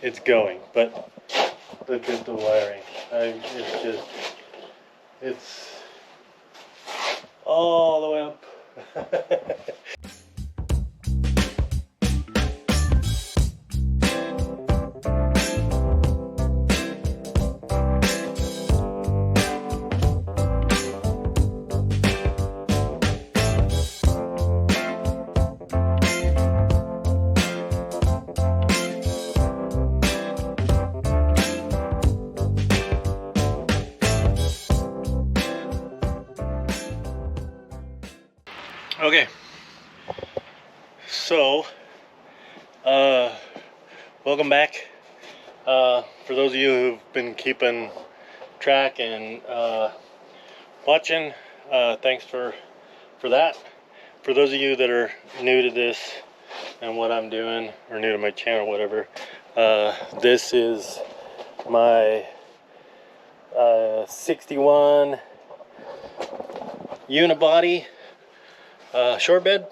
it's going. But look at the wiring. It's all the way up. Okay, so welcome back. For those of you who've been keeping track and watching, thanks for that. For those of you that are new to this and what I'm doing, or new to my channel, whatever, this is my 61 Unibody short bed,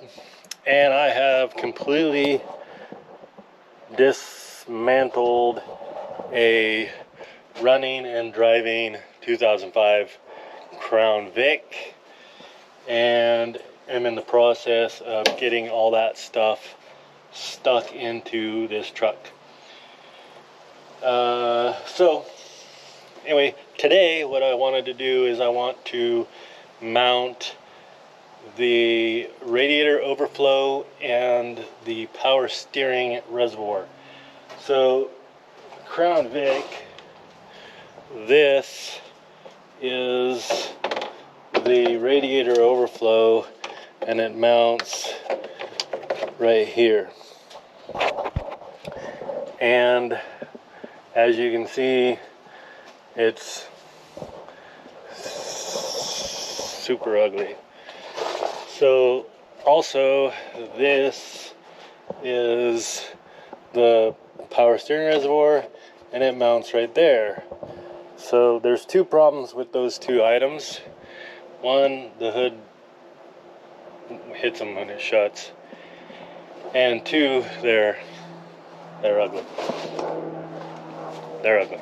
and I have completely dismantled a running and driving 2005 Crown Vic, and am in the process of getting all that stuff stuck into this truck. So anyway, today what I wanted to do is I want to mount the radiator overflow and the power steering reservoir. So Crown Vic, this is the radiator overflow, and it mounts right here. And as you can see, it's super ugly. So also, this is the power steering reservoir, and it mounts right there. So there's two problems with those two items. One, the hood hits them when it shuts, and two, they're ugly. They're ugly.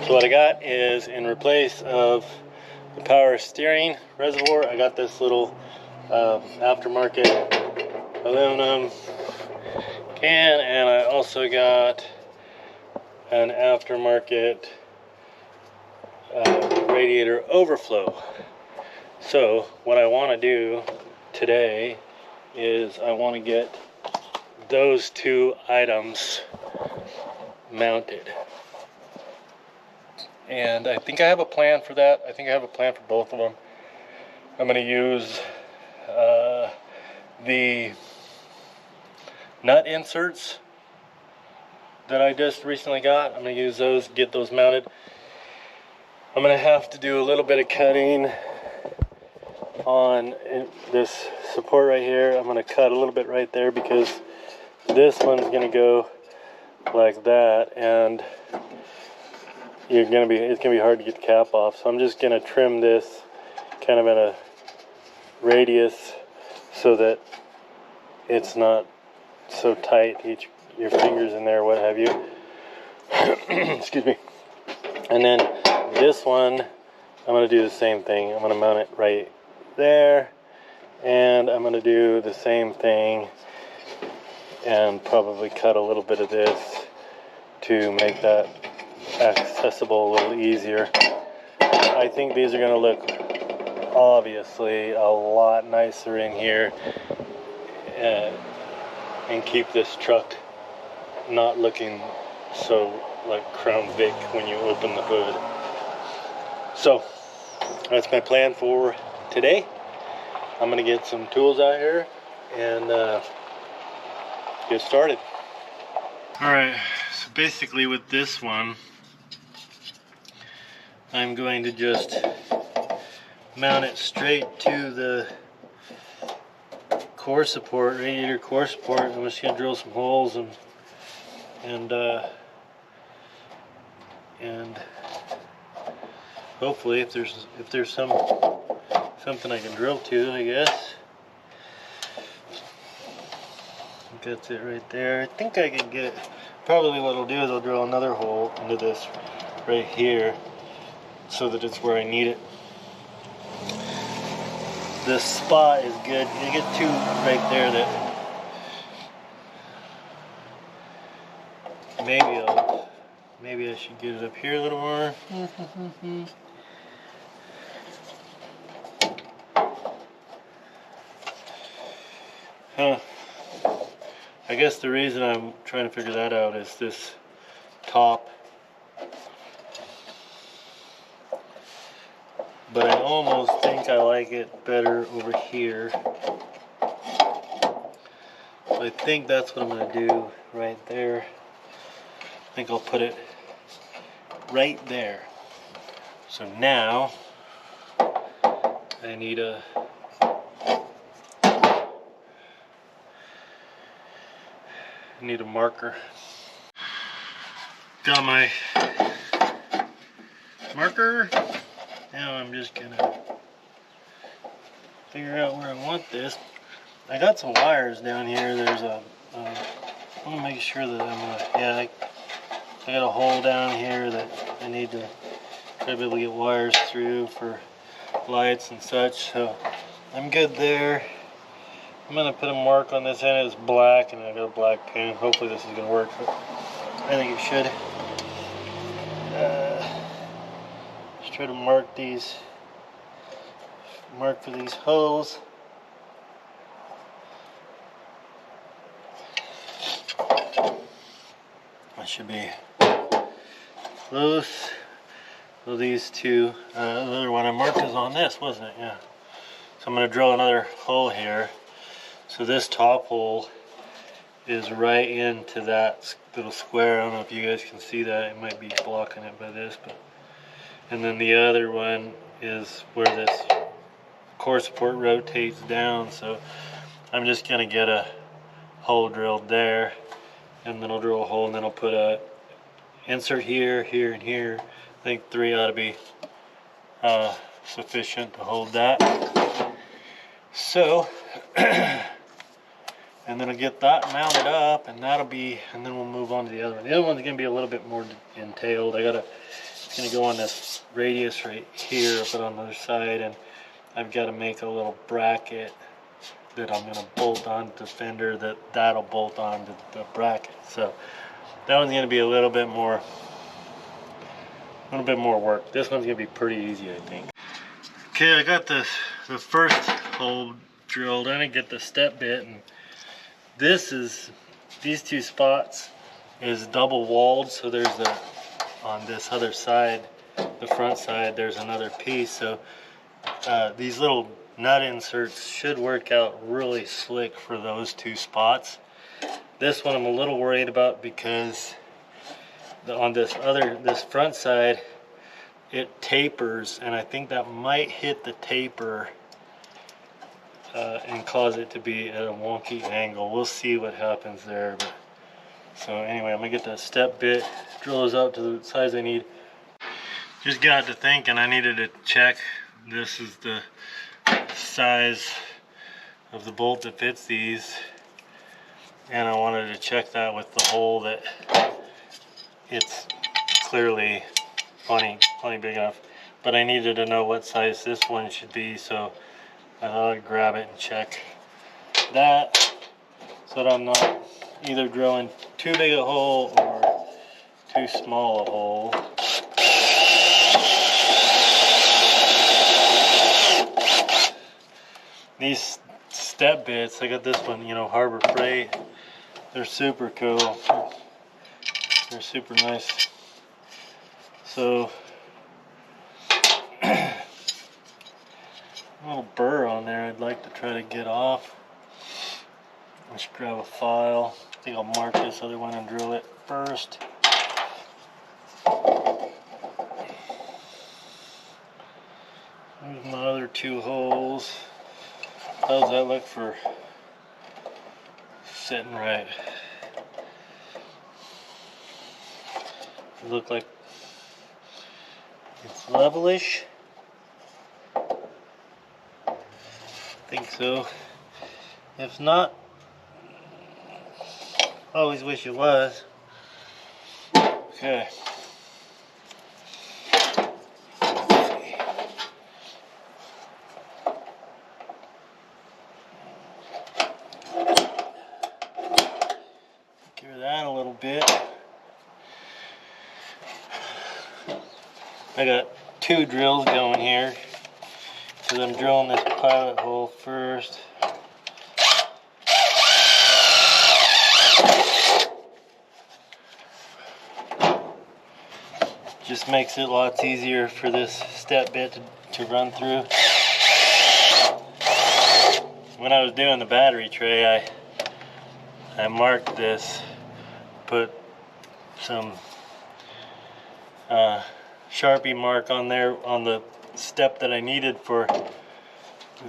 So what I got is, in replace of the power steering reservoir, I got this little aftermarket aluminum can, and I also got an aftermarket radiator overflow. So what I want to do today is I want to get those two items mounted. And I think I have a plan for that. I think I have a plan for both of them. I'm going to use the nut inserts that I just recently got. I'm going to use those, get those mounted. I'm going to have to do a little bit of cutting on this support right here. I'm going to cut a little bit right there because this one's going to go like that, and it's gonna be hard to get the cap off. So I'm just gonna trim this kind of in a radius so that it's not so tight, your fingers in there, what have you. Excuse me. And then this one, I'm gonna do the same thing. I'm gonna mount it right there, and I'm gonna do the same thing and probably cut a little bit of this to make that accessible a little easier. I think these are going to look obviously a lot nicer in here, and keep this truck not looking so like Crown Vic when you open the hood. So that's my plan for today. I'm going to get some tools out here and get started. Alright, so basically with this one, I'm going to just mount it straight to the core support, radiator core support. I'm just going to drill some holes and hopefully if there's something I can drill to, I guess. I think that's it right there. I think I can get Probably what I'll do is I'll drill another hole into this right here so that it's where I need it. This spot is good. You get two right there that maybe I should get it up here a little more. Huh. I guess the reason I'm trying to figure that out is this top. But I almost think I like it better over here. So I think that's what I'm going to do right there. I think I'll put it right there. So now I need a marker. Got my marker. Now I'm just gonna figure out where I want this. I got some wires down here. There's I want to make sure that I got a hole down here that I need to try to be able to get wires through for lights and such. So I'm good there. I'm gonna put a mark on this end. It's black, and I got a black pen. Hopefully this is gonna work. But I think it should. Just try to mark for these holes. I should be close. So these two, the other one I marked is on this, wasn't it? Yeah. So I'm gonna drill another hole here. So this top hole is right into that little square. I don't know if you guys can see that. It might be blocking it by this, but and then the other one is where this core support rotates down. So I'm just gonna get a hole drilled there, and then I'll drill a hole, and then I'll put a insert here, here, and here. I think 3 ought to be sufficient to hold that. So and then I'll get that mounted up, and then we'll move on to the other one. The other one's gonna be a little bit more entailed. It's gonna go on this radius right here, but on the other side, and I've got to make a little bracket that I'm gonna bolt on to the fender that'll bolt on to the bracket. So that one's gonna be a little bit more work. This one's gonna be pretty easy, I think. Okay, I got the first hole drilled. I didn't get the step bit, and these two spots is double walled, so there's on this other side, the front side, there's another piece. So these little nut inserts should work out really slick for those two spots. This one I'm a little worried about because on this front side it tapers, and I think that might hit the taper and cause it to be at a wonky angle. We'll see what happens there. But, so anyway, I'm gonna get that step bit, drill those out to the size I need. Just got to thinking I needed to check. This is the size of the bolt that fits these, and I wanted to check that with the hole that it's clearly plenty big enough. But I needed to know what size this one should be, so I thought I'd grab it and check that so that I'm not either drilling too big a hole or too small a hole. These step bits, I got this one, Harbor Freight. They're super cool. They're super nice. So a little burr on there I'd like to try to get off. Let's grab a file. I think I'll mark this other one and drill it first. There's my other two holes. How does that look for sitting right? It look like it's levelish. I think so. If not, I always wish it was. Okay. Give that a little bit. I got 2 drills going here, because I'm drilling this pilot hole first. Just makes it lots easier for this step bit to run through. When I was doing the battery tray, I marked this, put some Sharpie mark on there on the step that I needed for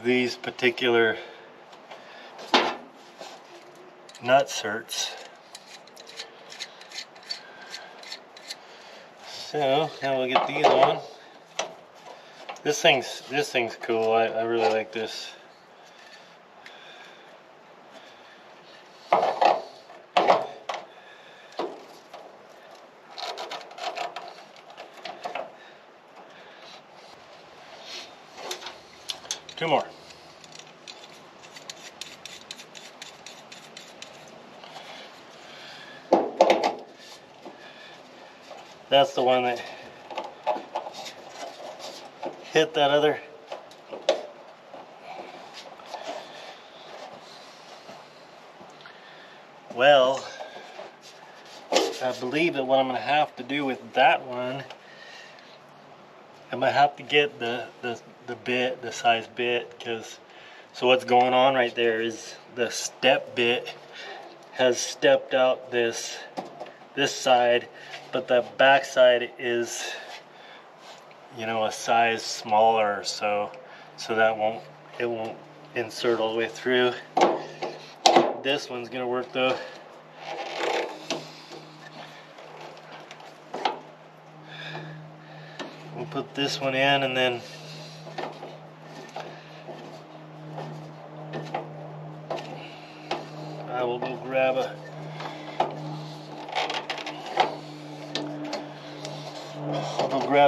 these particular nut certs. So now we'll get these on. This thing's cool. I really like this. Two more. That's the one that hit that other. Well, I believe that what I'm going to have to do with that one, I'm going to have to get the size bit, because so what's going on right there is the step bit has stepped out this side, but the back side is, you know, a size smaller, so that it won't insert all the way through. This one's gonna work though. We'll put this one in, and then I will go grab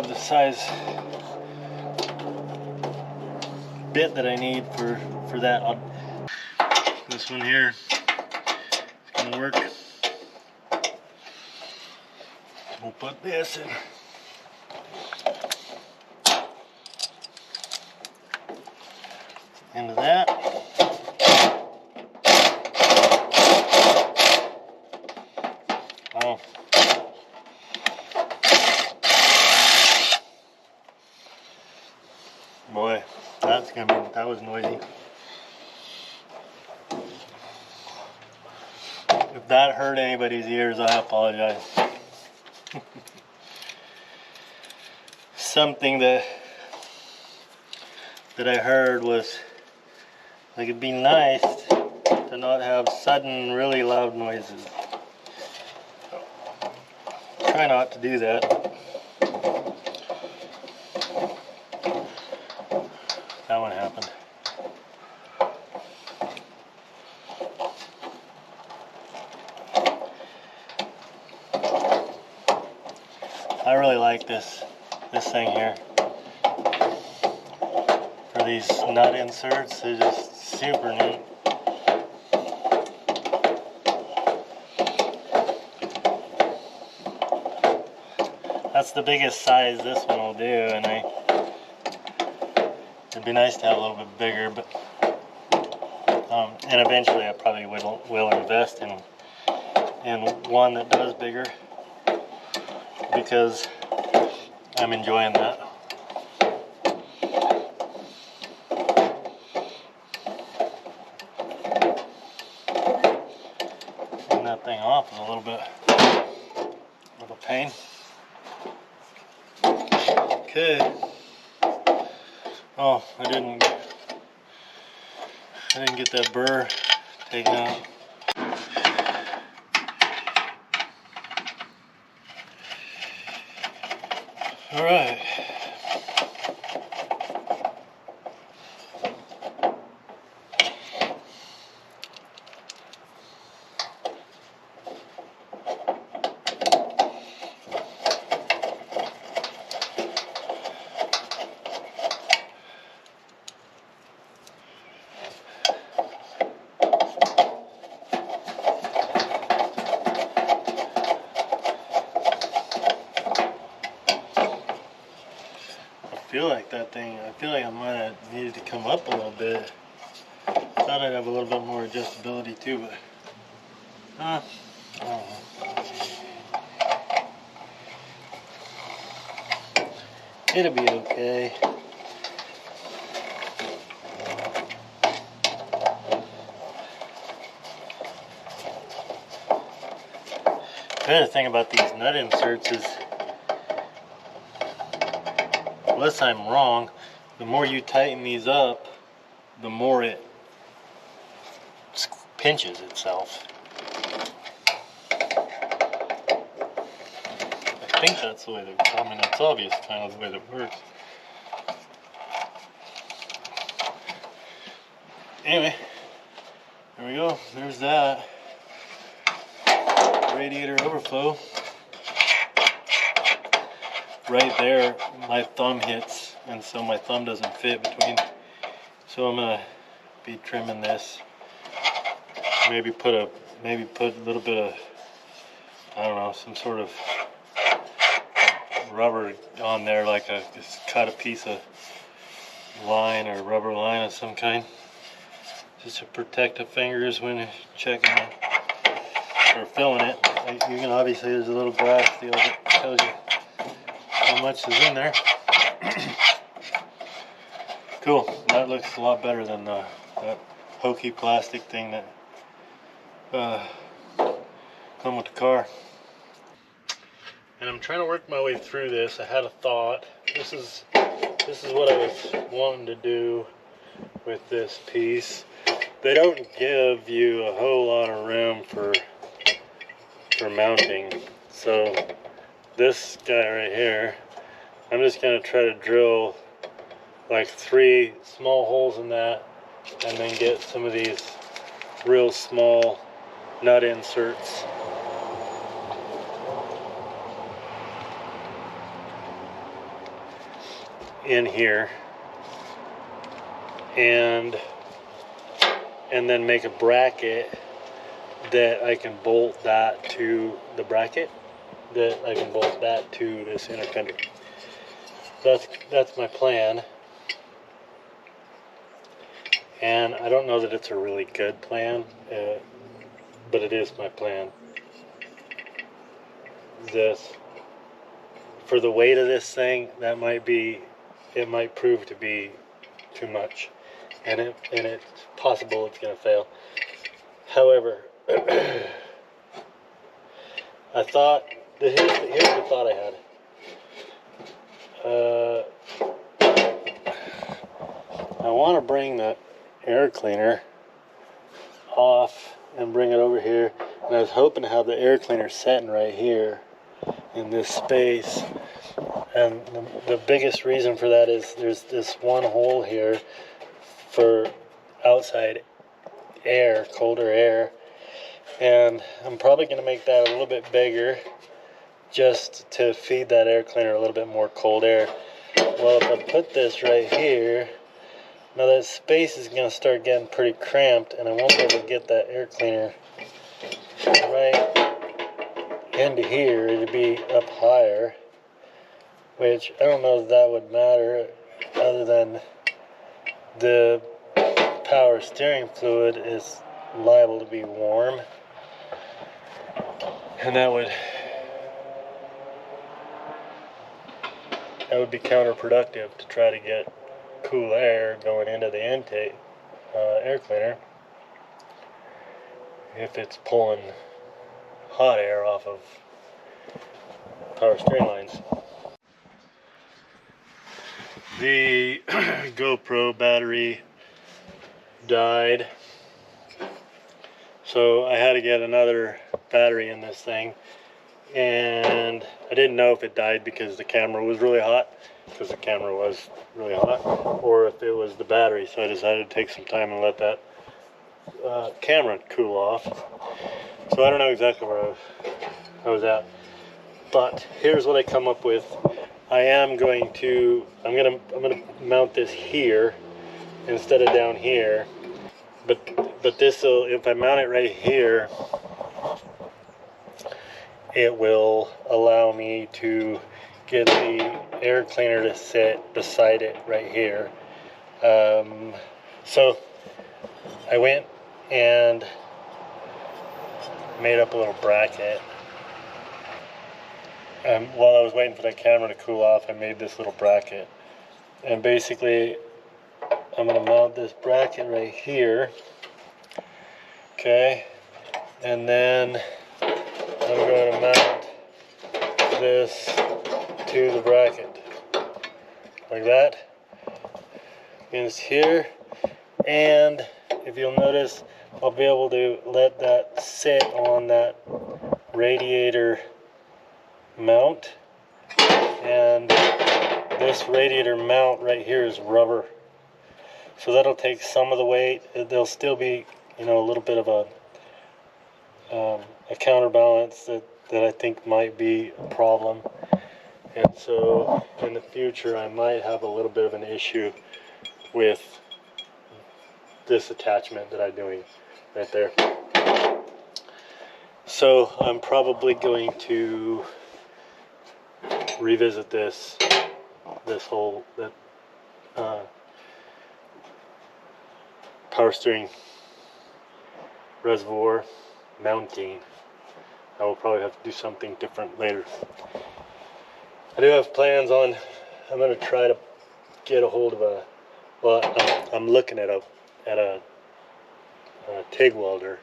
the size bit that I need for that. This one here is gonna work. We'll put this in. Into that. Oh. Boy, that was noisy. If that hurt anybody's ears, I apologize. Something that I heard was like, it'd be nice to not have sudden, really loud noises. Try not to do that. That one happened. I really like this thing here. For these nut inserts, they're just super neat. That's the biggest size this one will do, and it'd be nice to have a little bit bigger, but and eventually I probably will invest in one that does bigger, because I'm enjoying that. Getting that thing off is a little pain. Okay. Oh, I didn't get that burr taken out. All right. feel like that thing, I feel like I might have needed to come up a little bit. Thought I'd have a little bit more adjustability too, but I don't know. It'll be okay. The other thing about these nut inserts is, unless I'm wrong, the more you tighten these up, the more it pinches itself. I think that's the way that, I mean, it's obvious kind of the way that works. Anyway, there we go. There's that. Radiator overflow. Right there, my thumb hits, and so my thumb doesn't fit between. So I'm gonna be trimming this. Maybe put a little bit of, I don't know, some sort of rubber on there, like just cut a piece of line or rubber line of some kind, just to protect the fingers when checking it or filling it. You can obviously, there's a little graph that tells you how much is in there. Cool. That looks a lot better than that hokey plastic thing that come with the car. And I'm trying to work my way through this. I had a thought. This is what I was wanting to do with this piece. They don't give you a whole lot of room for mounting. So this guy right here, I'm just going to try to drill like 3 small holes in that, and then get some of these real small nut inserts in here, and then make a bracket that I can bolt that to the bracket, that I can bolt that to this inner fender. That's my plan, and I don't know that it's a really good plan, but it is my plan. This, for the weight of this thing, it might prove to be too much, and it's possible it's going to fail. However, I thought, here's the thought I had. I want to bring the air cleaner off and bring it over here, and I was hoping to have the air cleaner sitting right here in this space. And the biggest reason for that is there's this one hole here for outside air, colder air, and I'm probably going to make that a little bit bigger just to feed that air cleaner a little bit more cold air. Well, if I put this right here, now that space is going to start getting pretty cramped, and I won't be able to get that air cleaner right into here. It'd be up higher, which I don't know if that would matter, other than the power steering fluid is liable to be warm, and that would be counterproductive to try to get cool air going into the intake air cleaner if it's pulling hot air off of power steering lines. The GoPro battery died, so I had to get another battery in this thing, and I didn't know if it died because the camera was really hot, or if it was the battery, so I decided to take some time and let that camera cool off. So I don't know exactly where I was at, but here's what I come up with. I'm gonna mount this here instead of down here, but this will, if I mount it right here, it will allow me to get the air cleaner to sit beside it right here. So I went and made up a little bracket. While I was waiting for the camera to cool off, I made this little bracket. And basically, I'm going to mount this bracket right here. Okay. And then I'm going to mount this to the bracket. Like that. Against here. And if you'll notice, I'll be able to let that sit on that radiator mount, and this radiator mount right here is rubber, so that'll take some of the weight. There'll still be, you know, a little bit of a counterbalance that I think might be a problem, and so in the future I might have a little bit of an issue with this attachment that I'm doing right there. So I'm probably going to revisit this whole power steering reservoir mounting. I will probably have to do something different later. I do have plans on, I'm going to try to get a hold of I'm looking at a TIG welder,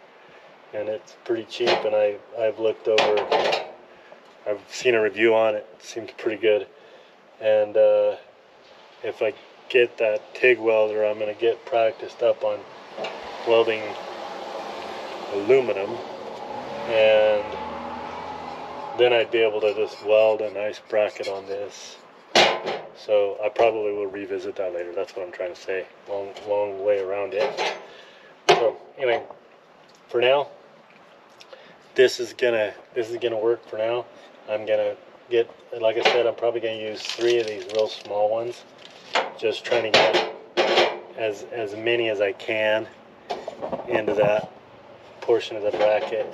and it's pretty cheap, and I've looked over, I've seen a review on it. It seems pretty good. And if I get that TIG welder, I'm going to get practiced up on welding aluminum, and then I'd be able to just weld a nice bracket on this. So I probably will revisit that later. That's what I'm trying to say. Long way around it. So anyway, for now, this is gonna work for now. I'm gonna get, like I said, I'm probably gonna use 3 of these real small ones. Just trying to get as many as I can into that portion of the bracket.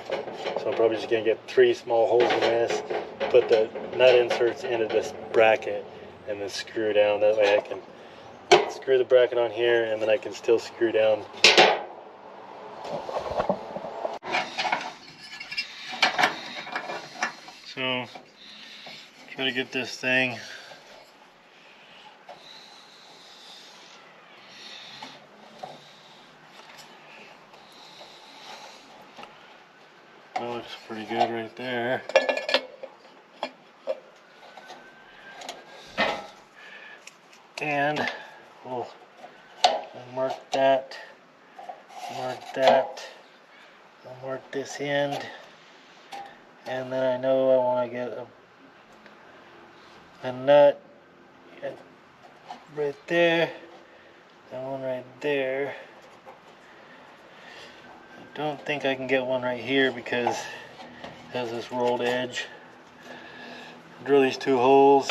So I'm probably just gonna get 3 small holes in this, put the nut inserts into this bracket, and then screw down. That way I can screw the bracket on here, and then I can still screw down. So try to get this thing that looks pretty good right there. And we'll mark that, I'll mark this end, and then I know I want to get a nut right there, that one right there. I don't think I can get one right here because it has this rolled edge. Drill these 2 holes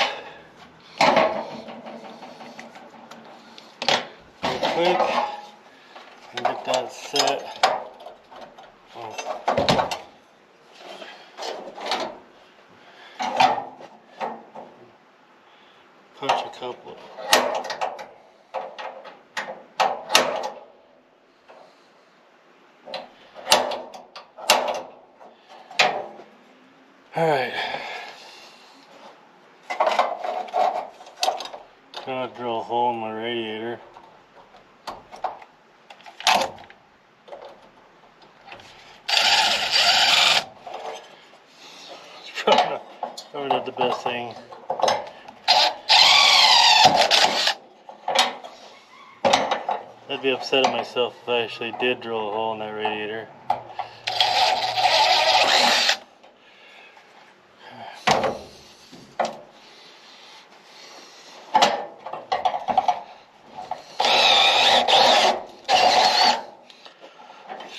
real quick and get that set. Punch a couple. Alright. Gonna drill a hole in my radiator. It's probably not the best thing. I'd be upset at myself if I actually did drill a hole in that radiator.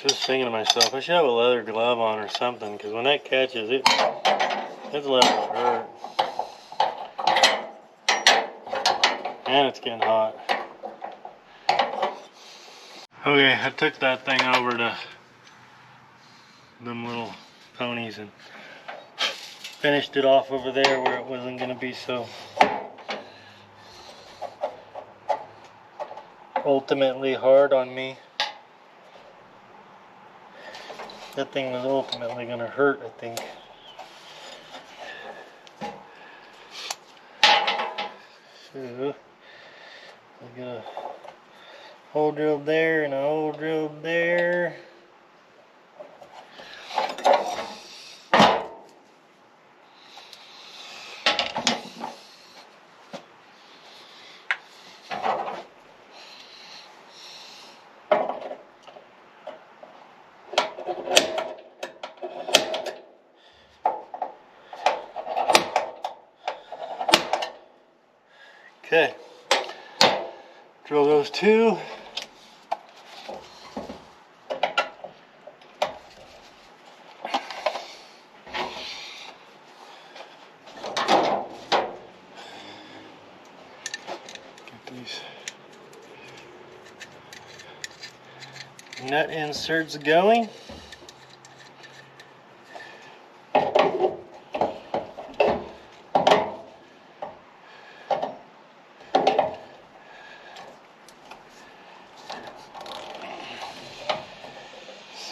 Just thinking to myself, I should have a leather glove on or something, because when that catches it, it's liable to hurt. And it's getting hot. Okay, I took that thing over to them little ponies and finished it off over there where it wasn't going to be so ultimately hard on me. That thing was ultimately going to hurt, I think. So, I got a hole drilled there and a hole drilled there. Okay, drill those two. Get these nut inserts going.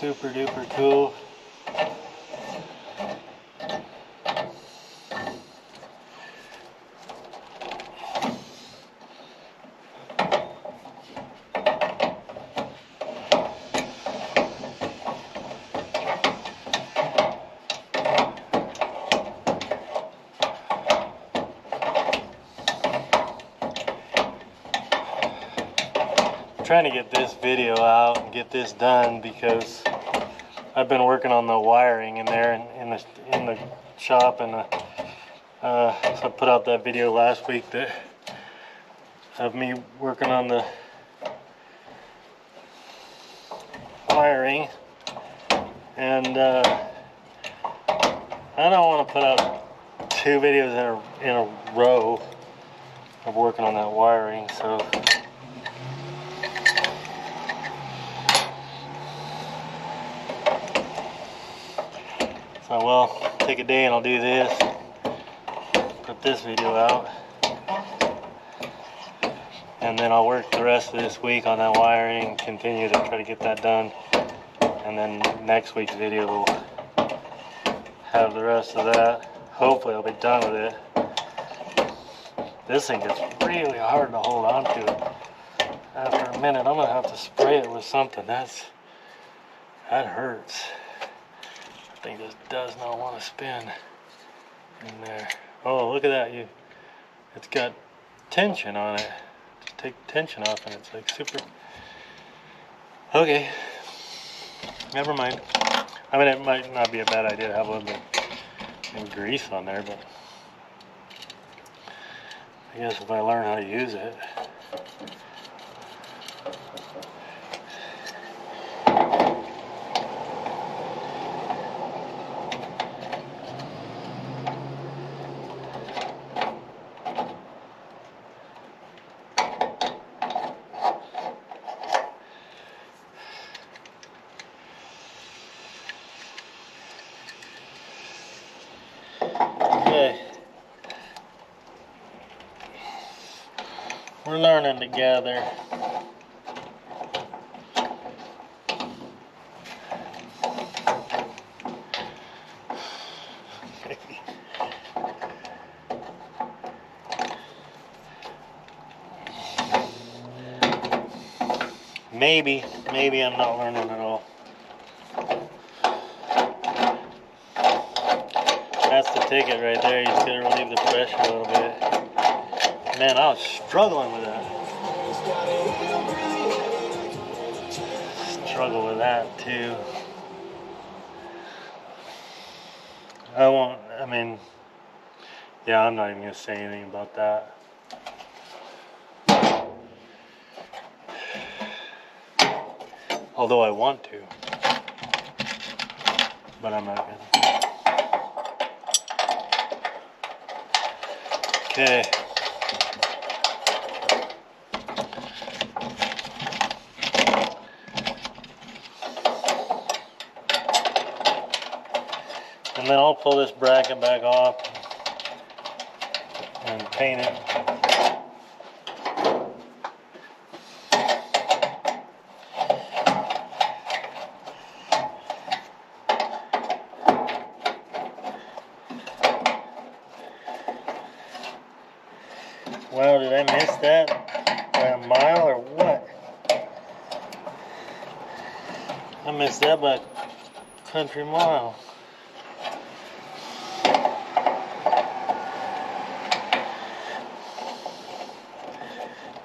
Super duper cool. I'm trying to get this video out and get this done because I've been working on the wiring in there in the shop, and so I put out that video last week of me working on the wiring, and I don't want to put out 2 videos in a row of working on that wiring, so. Well, take a day and I'll do this, put this video out, and then I'll work the rest of this week on that wiring and continue to try to get that done, and then next week's video will have the rest of that. Hopefully I'll be done with it. This thing gets really hard to hold on to. After a minute I'm going to have to spray it with something. That hurts. Thing just does not want to spin in there. Oh, look at that! It's got tension on it. Just take the tension off, and it's like super. Okay, never mind. I mean, it might not be a bad idea to have a little bit of grease on there, but I guess if I learn how to use it. Okay, we're learning together. Maybe I'm not learning at all. That's the ticket right there. You just gotta relieve the pressure a little bit. Man, I was struggling with that. Struggle with that too. Yeah, I'm not even gonna say anything about that. Although I want to, but I'm not gonna. Okay. And then I'll pull this bracket back off and paint it. Wow, did I miss that by a mile or what? I missed that by a country mile.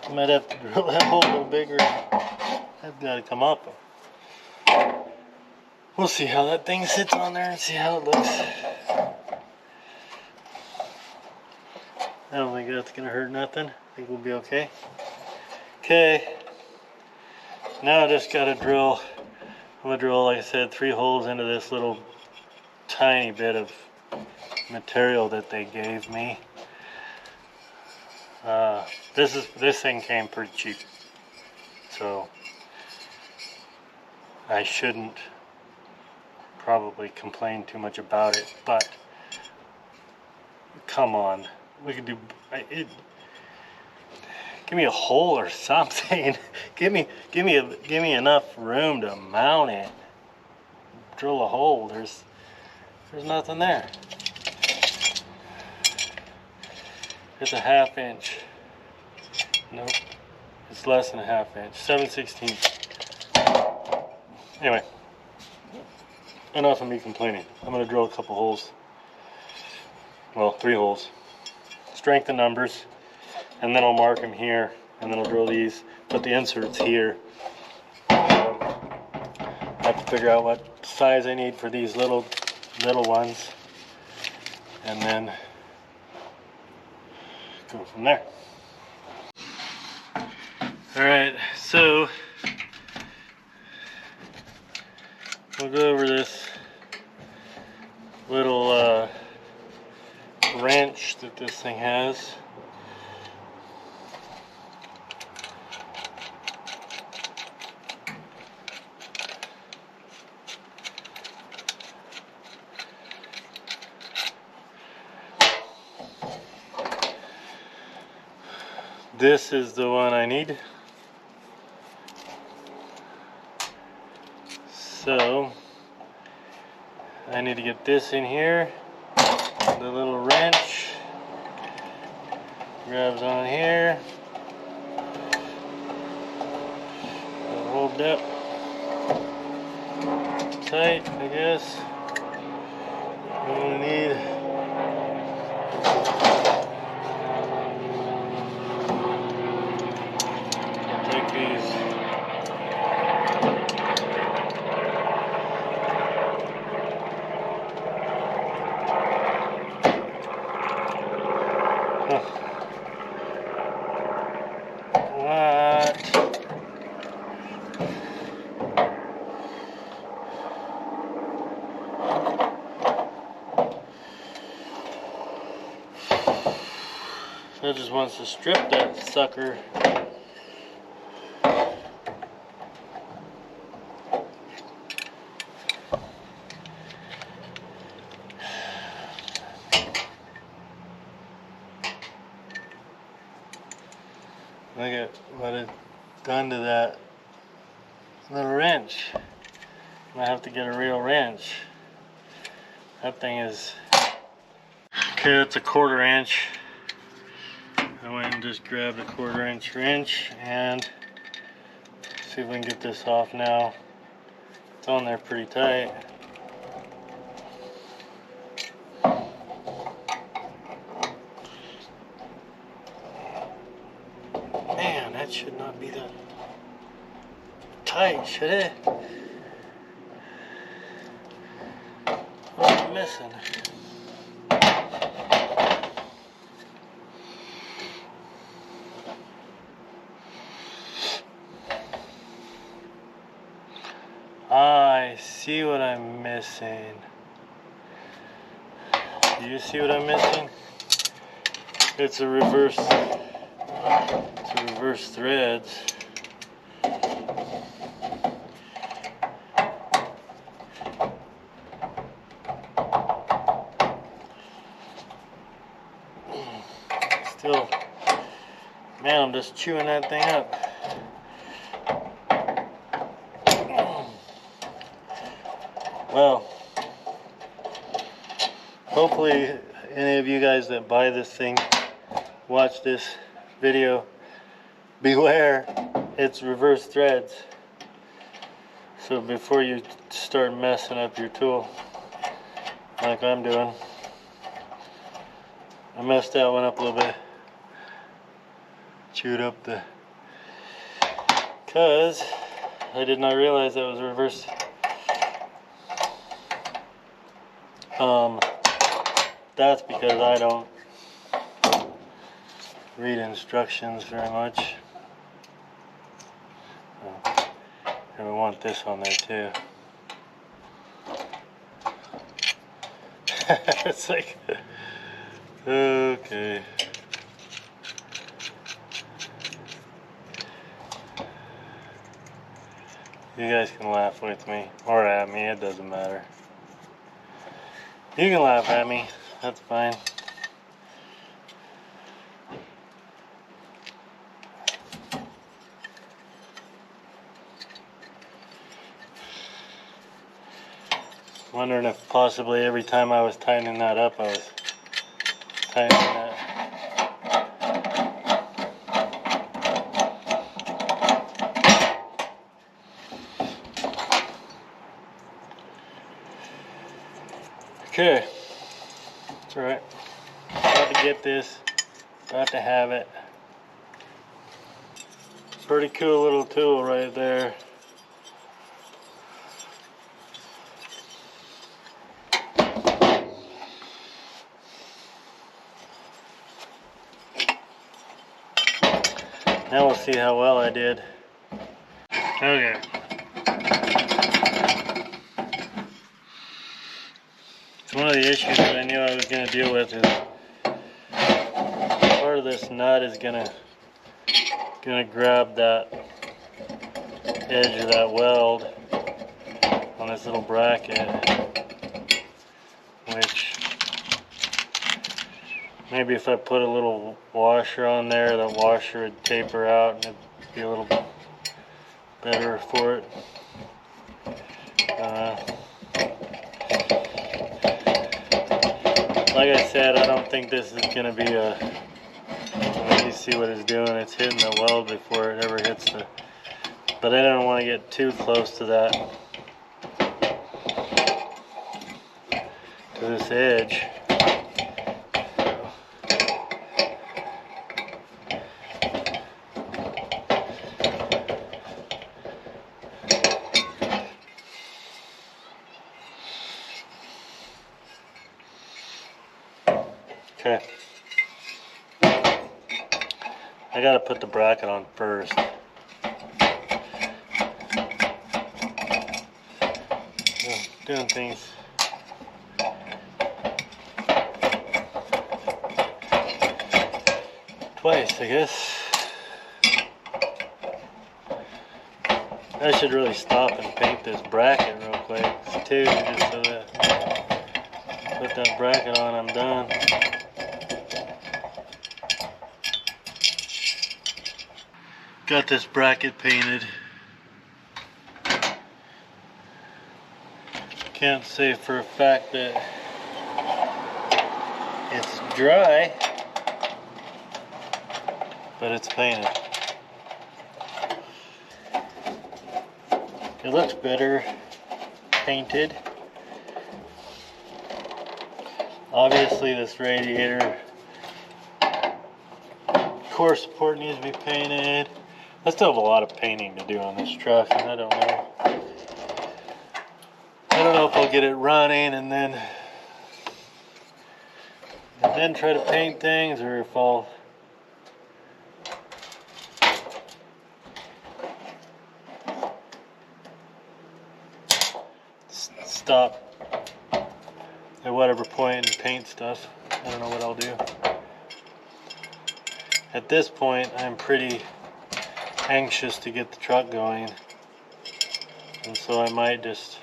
I might have to drill that hole a little bigger. That's got to come up. We'll see how that thing sits on there and see how it looks. I don't think that's going to hurt nothing. I think we'll be okay. Okay. Now I just got to drill. I'm going to drill, like I said, 3 holes into this little tiny bit of material that they gave me. This thing came pretty cheap, so I shouldn't probably complain too much about it. But come on, we could do it. Give me a hole or something. give me enough room to mount it. Drill a hole. There's nothing there. It's a 1/2 inch. Nope. It's less than a 1/2 inch. 7/16. Anyway, enough of me complaining. I'm gonna drill a couple holes. Well, 3 holes. Strength in numbers. And then I'll mark them here, and then I'll drill these, put the inserts here. I have to figure out what size I need for these little ones, and then go from there. Alright, so we'll go over this little wrench that this thing has. This is the one I need. So I need to get this in here. The little wrench grabs on here. Hold up tight, I guess. I'm gonna need I just wants to strip that sucker. Look at what it's done to that little wrench. I have to get a real wrench. That thing is... Okay, that's a 1/4 inch. I went and just grabbed a 1/4 inch wrench and see if we can get this off now. It's on there pretty tight. Man, that should not be that tight, should it? What am I missing? I see what I'm missing. Do you see what I'm missing? It's a reverse threads. still, man, I'm just chewing that thing up. Well, hopefully any of you guys that buy this thing watch this video. Beware, it's reverse threads. So before you start messing up your tool like I'm doing, I messed that one up a little bit. Chewed up the, cause I did not realize that was reverse. That's because I don't read instructions very much. And we want this on there too. It's like, okay. You guys can laugh with me or at me, it doesn't matter. You can laugh at me, that's fine. Wondering if possibly every time I was tightening that up, I was tightening that. Okay, that's alright. About to get this, about to have it. Pretty cool little tool right there. Now we'll see how well I did. Okay. So one of the issues that I knew I was going to deal with is part of this nut is gonna grab that edge of that weld on this little bracket, which maybe if I put a little washer on there, the washer would taper out and it'd be a little better for it. Like I said, I don't think this is going to be a... You see what it's doing, it's hitting the weld before it ever hits the... But I don't want to get too close to that, to this edge. Okay. I gotta put the bracket on first. Doing things twice, I guess. I should really stop and paint this bracket real quick too, just so that put that bracket on, I'm done. Got this bracket painted. Can't say for a fact that it's dry, but it's painted. It looks better painted. Obviously this radiator core support needs to be painted. I still have a lot of painting to do on this truck, and I don't know if I'll get it running and then try to paint things, or if I'll stop at whatever point and paint stuff. I don't know what I'll do. At this point, I'm pretty anxious to get the truck going, and so I might just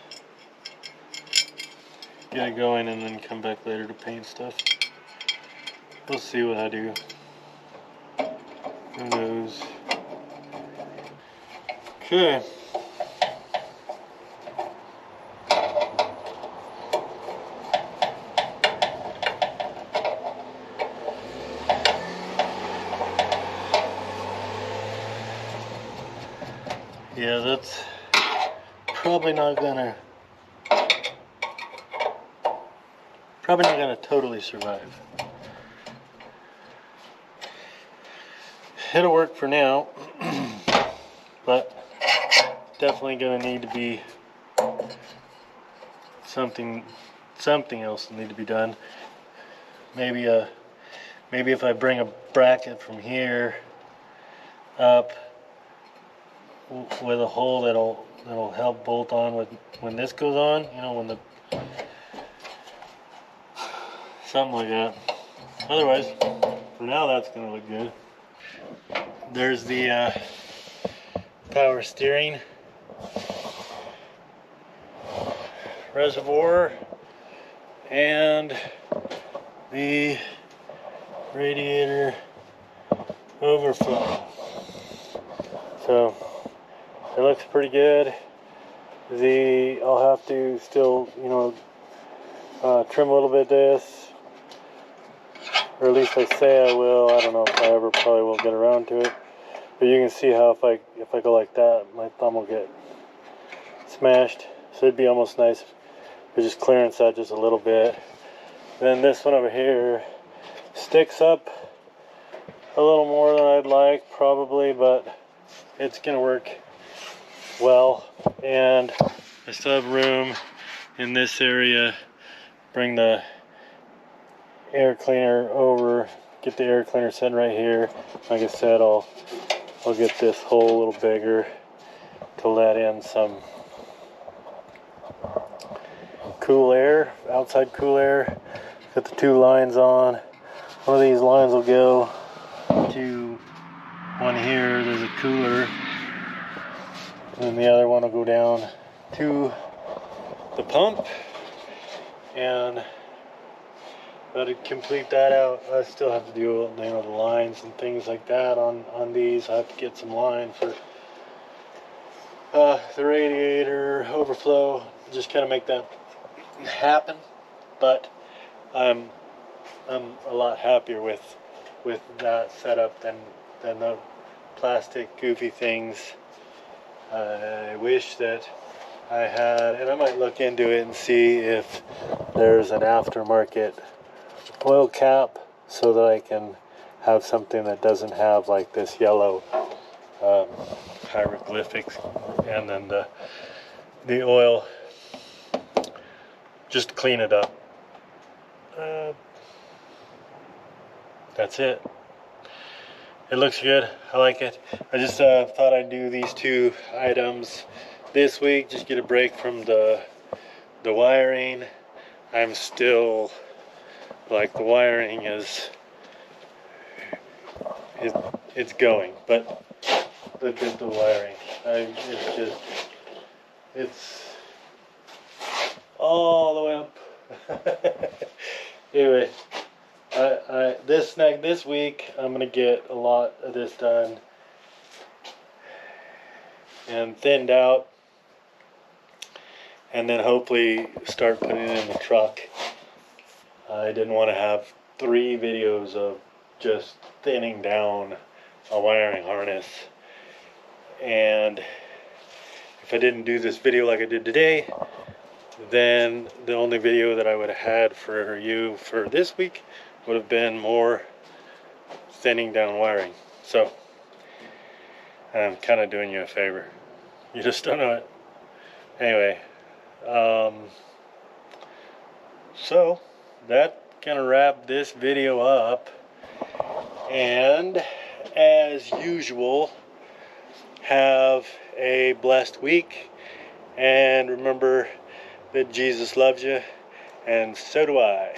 get it going and then come back later to paint stuff. We'll see what I do. Who knows? Okay. Yeah, that's probably not gonna totally survive. It'll work for now, but definitely gonna need to be something else will need to be done. Maybe if I bring a bracket from here up with a hole that'll help bolt on with when this goes on, you know, when the something like that. Otherwise, for now, that's gonna look good. There's the power steering, reservoir, and the radiator overflow. So it looks pretty good. I'll have to still, you know, trim a little bit of this, or at least I say I will. I don't know if I ever probably will get around to it. But you can see how if I go like that, my thumb will get smashed. So it'd be almost nice if we just clearance that just a little bit. Then this one over here sticks up a little more than I'd like probably, but it's gonna work well. And I still have room in this area. Bring the air cleaner over, get the air cleaner set right here. Like I said, I'll get this hole a little bigger to let in some cool air, outside cool air. Got the two lines on. One of these lines will go to one here, there's a cooler, and then the other one will go down to the pump. And to complete that out, I still have to do, you know, the lines and things like that on these. I have to get some line for the radiator overflow, just kind of make that happen. But I'm a lot happier with that setup than the plastic goofy things. I wish that I had, and I might look into it and see if there's an aftermarket oil cap so that I can have something that doesn't have like this yellow hieroglyphics and then the oil, just to clean it up. That's it. It looks good. I like it. I just thought I'd do these two items this week. Just get a break from the wiring. I'm still like, the wiring is it's going, but look at the wiring. It's all the way up. Anyway. This week I'm gonna get a lot of this done and thinned out, and then hopefully start putting it in the truck. I didn't want to have 3 videos of just thinning down a wiring harness, and if I didn't do this video like I did today, then the only video that I would have had for you for this week would have been more thinning down wiring. So I'm kind of doing you a favor. You just don't know it. Anyway, so that gonna wrap this video up, and as usual, have a blessed week, and remember that Jesus loves you, and so do I.